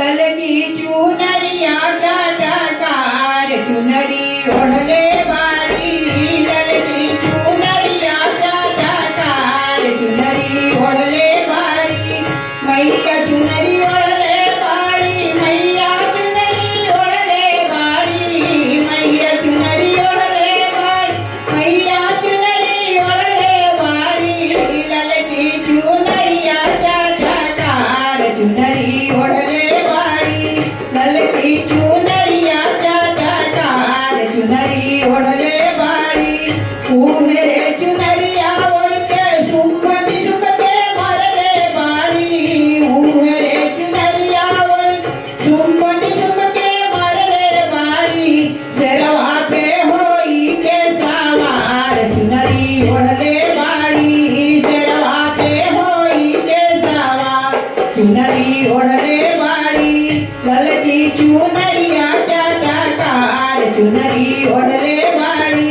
ललकी चुनरिया चाटकार चुनरी ओढले बाळी ललकी चुनरिया चाटकार चुनरी ओढले बाळी मैया चुनरी ओढले बाळी मैया चुनरी ओढले बाळी मैया चुनरी ओढले बाळी मैया चुनरी ओढले बाळी ललकी चुनरिया चाटकार चुनरी ओढले बाळी ललकी चुनरिया चाटकार चुनरी ओढले बाळी उमेरे चुनरिया ओढके सुंबती सुबते भरले बाळी उमेरे चुनरिया ओढके सुंबती सुबते भरले बाळी शेरवा पे होई के सवार चुनरी ओढले बाळी शेरवा पे होई के सवार चुनरी ओढले बाळी ललकी चुनरिया चाटकार चुनरी ओढले बाळी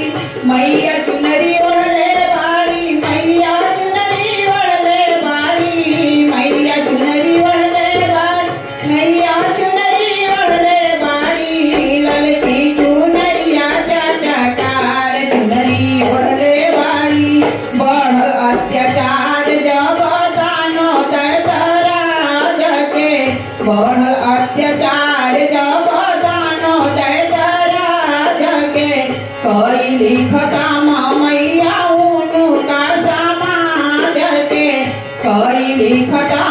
मैया चुनरी ओढले बाळी मैया चुनरी ओढले बाळी मैया चुनरी ओढले बाळी मैया चुनरी ओढले बाळी ललकी चुनरिया चाटकार चुनरी ओढले बाळी बड़ अत्याचार जब जानो दैतराज के बड़ अत्याचार जब जानो दैतराज के कैली खतम मैया उनका समाज के कैली खतम